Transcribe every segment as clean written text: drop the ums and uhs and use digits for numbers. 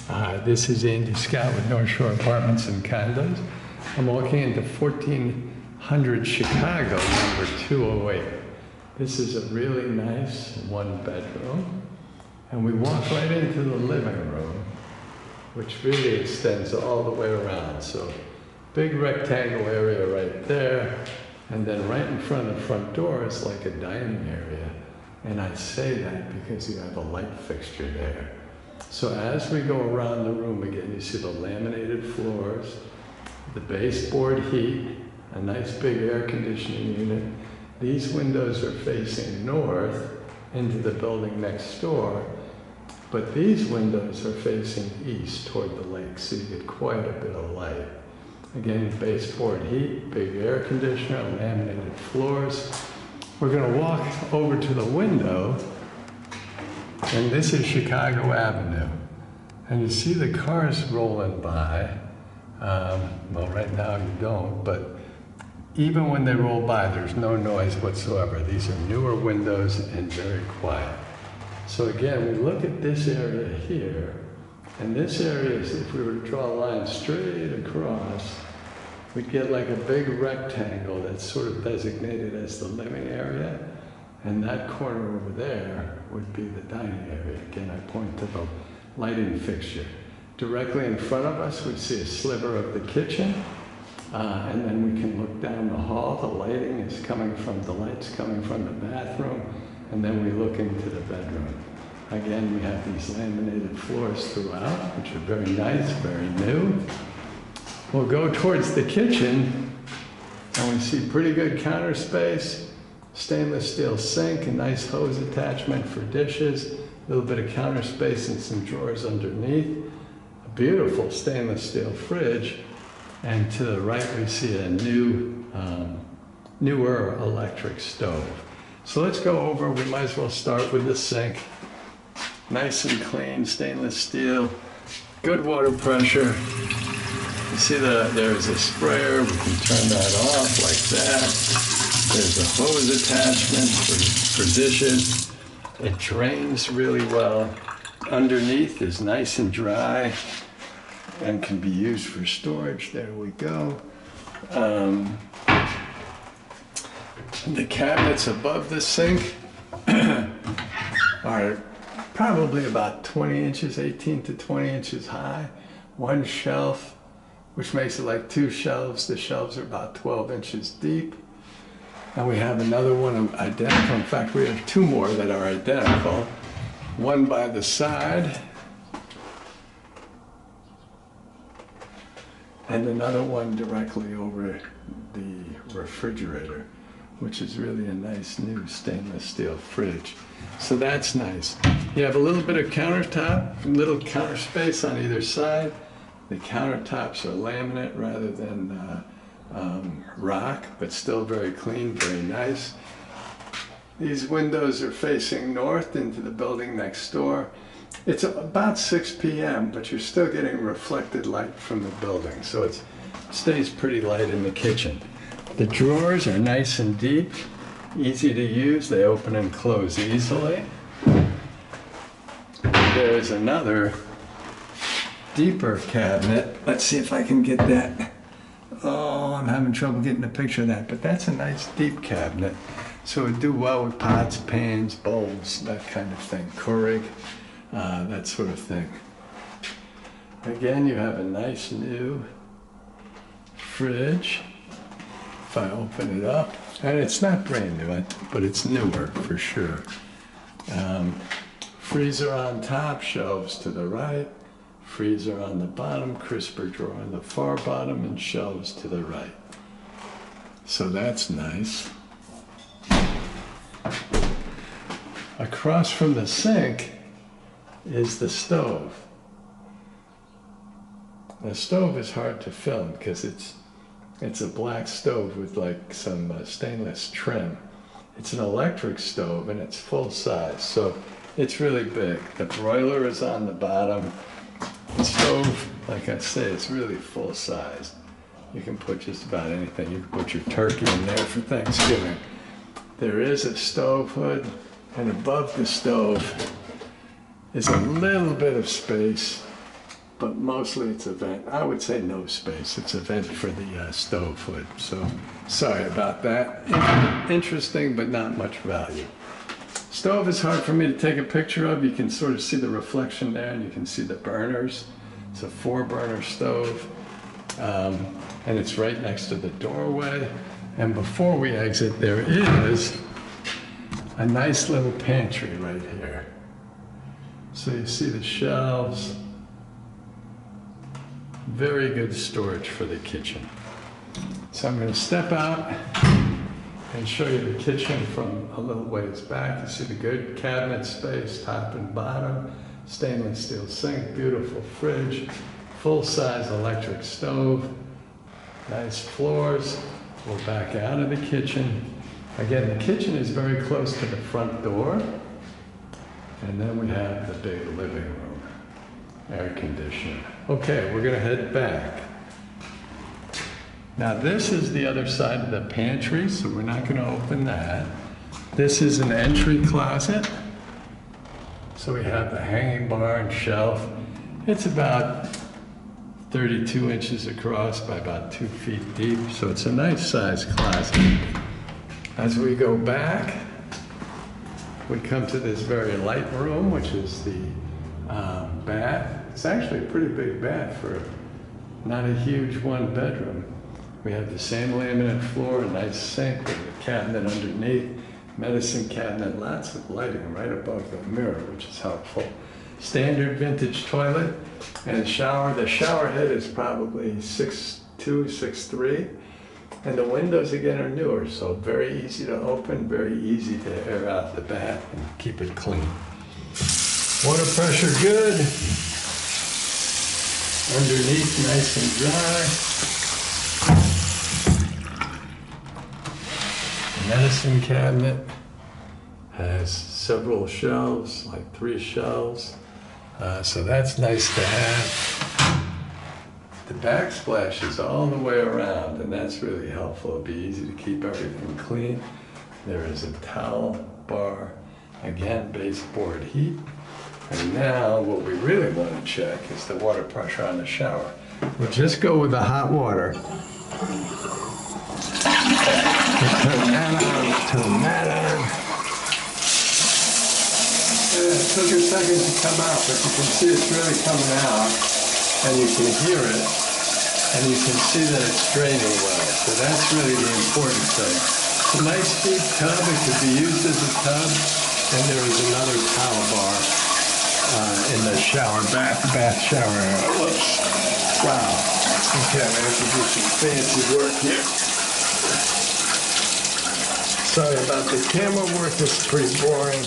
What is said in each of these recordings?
This is Andy Scott with North Shore Apartments and Condos. I'm walking into 1400 Chicago, number 208. This is a really nice one-bedroom, and we walk right into the living room, which really extends all the way around. So big rectangle area right there, and then right in front of the front door is like a dining area. And I say that because you have a light fixture there. So as we go around the room again, you see the laminated floors, the baseboard heat, a nice big air conditioning unit. These windows are facing north into the building next door, but these windows are facing east toward the lake, so you get quite a bit of light. Again, baseboard heat, big air conditioner, laminated floors. We're going to walk over to the window, and this is Chicago Avenue. And you see the cars rolling by. Well, right now you don't, but even when they roll by, there's no noise whatsoever. These are newer windows and very quiet. So again, we look at this area here, and this area is, if we were to draw a line straight across, we'd get like a big rectangle that's sort of designated as the living area, and that corner over there would be the dining area. Again, I point to the lighting fixture. Directly in front of us, we see a sliver of the kitchen, and then we can look down the hall. The lighting is coming from, the lights coming from the bathroom, and then we look into the bedroom. Again, we have these laminated floors throughout, which are very nice, very new. We'll go towards the kitchen, and we see pretty good counter space, stainless steel sink, a nice hose attachment for dishes, a little bit of counter space and some drawers underneath, a beautiful stainless steel fridge, and to the right we see a newer electric stove. So let's go over, we might as well start with the sink. Nice and clean, stainless steel, good water pressure. You see there's a sprayer, we can turn that off like that. There's a hose attachment for dishes. It drains really well. Underneath is nice and dry and can be used for storage. There we go. The cabinets above the sink are probably about 20 inches, 18 to 20 inches high. One shelf, which makes it like two shelves. The shelves are about 12 inches deep. And we have another one identical. In fact, we have two more that are identical. One by the side, and another one directly over the refrigerator, which is really a nice new stainless steel fridge. So that's nice. You have a little bit of countertop, little counter space on either side. The countertops are laminate rather than rock, but still very clean, very nice. These windows are facing north into the building next door. It's about 6 p.m., but you're still getting reflected light from the building, so it stays pretty light in the kitchen. The drawers are nice and deep, easy to use. They open and close easily. There's another deeper cabinet. Let's see if I can get that. Oh, I'm having trouble getting a picture of that, but that's a nice deep cabinet. So it would do well with pots, pans, bowls, that kind of thing. Keurig, that sort of thing. Again, you have a nice new fridge. If I open it up, and it's not brand new, but it's newer for sure. Freezer on top, shelves to the right. Freezer on the bottom, crisper drawer on the far bottom, and shelves to the right. So that's nice. Across from the sink is the stove. The stove is hard to film because it's a black stove with like some stainless trim. It's an electric stove and it's full size, so it's really big. The broiler is on the bottom. The stove, like I say, it's really full size. You can put just about anything. You can put your turkey in there for Thanksgiving. There is a stove hood, and above the stove is a little bit of space but mostly it's a vent. I would say no space. It's a vent for the stove hood. So sorry about that. Interesting, but not much value. Stove is hard for me to take a picture of. You can sort of see the reflection there, and you can see the burners. It's a 4-burner stove, and it's right next to the doorway. And before we exit, there is a nice little pantry right here. So you see the shelves. Very good storage for the kitchen. So I'm going to step out and show you the kitchen from a little ways back. You see the good cabinet space, top and bottom, stainless steel sink, beautiful fridge, full-size electric stove, nice floors. We'll back out of the kitchen. Again, the kitchen is very close to the front door. And then we have the big living room, air conditioner. Okay, we're gonna head back. Now this is the other side of the pantry, so we're not gonna open that. This is an entry closet. So we have the hanging bar and shelf. It's about 32 inches across by about 2 feet deep, so it's a nice sized closet. As we go back, we come to this very light room, which is the bath. It's actually a pretty big bath for not a huge 1-bedroom. We have the same laminate floor, a nice sink with a cabinet underneath, medicine cabinet, lots of lighting right above the mirror, which is helpful. Standard vintage toilet and shower. The shower head is probably 6'2", 6'3", and the windows again are newer, so very easy to open, very easy to air out the bath and keep it clean. Water pressure good. Underneath nice and dry. The medicine cabinet has several shelves, like 3 shelves. So that's nice to have. The backsplash is all the way around, and that's really helpful. It'll be easy to keep everything clean. There is a towel bar, again, baseboard heat. And now what we really want to check is the water pressure on the shower. We'll just go with the hot water. Turn that on. It took a second to come out, but you can see it's really coming out, and you can hear it, and you can see that it's draining well. So that's really the important thing. It's a nice deep tub. It could be used as a tub, and there is another towel bar in the bath shower. Whoops. Wow. Okay, I'm going to do some fancy work here. Sorry about the camera work. It's pretty boring.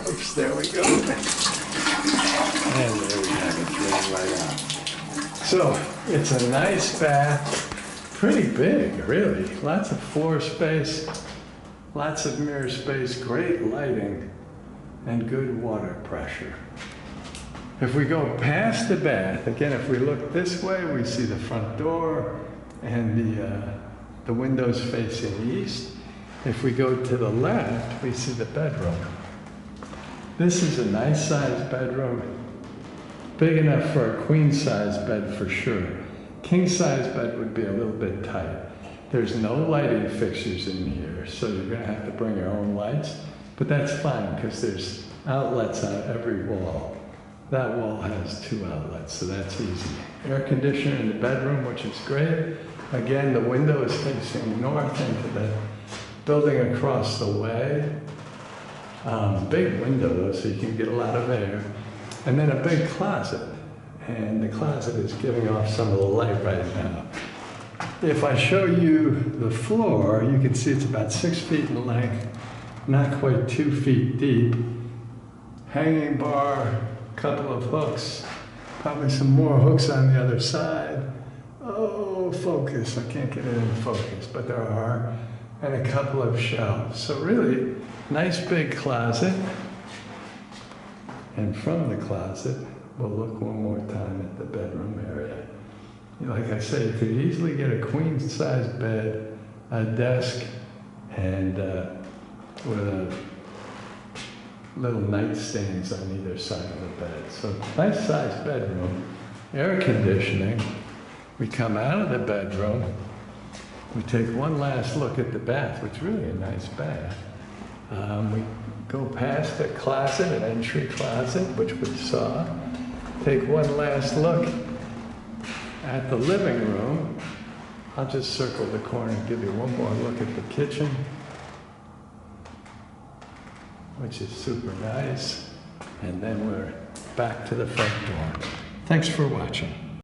Oops, there we go. And there we have it, drain right out. So, it's a nice bath, pretty big, really. Lots of floor space, lots of mirror space, great lighting, and good water pressure. If we go past the bath, again, if we look this way, we see the front door and the windows facing east. If we go to the left, we see the bedroom. This is a nice sized bedroom, big enough for a queen size bed for sure. King size bed would be a little bit tight. There's no lighting fixtures in here, so you're gonna have to bring your own lights, but that's fine because there's outlets on every wall. That wall has 2 outlets, so that's easy. Air conditioner in the bedroom, which is great. Again, the window is facing north into the building across the way. Big window though, so you can get a lot of air. And then a big closet. And the closet is giving off some of the light right now. If I show you the floor, you can see it's about 6 feet in length, not quite 2 feet deep. Hanging bar, couple of hooks, probably some more hooks on the other side. Oh, focus, I can't get it in focus, but there are. And a couple of shelves. So really, nice big closet. And from the closet, we'll look one more time at the bedroom area. Like I said, you could easily get a queen-size bed, a desk, and with a little nightstands on either side of the bed. So nice sized bedroom, air conditioning. We come out of the bedroom, we take one last look at the bath, which is really a nice bath. We go past the closet, an entry closet, which we saw. Take one last look at the living room. I'll just circle the corner and give you one more look at the kitchen, which is super nice. And then we're back to the front door. Thanks for watching.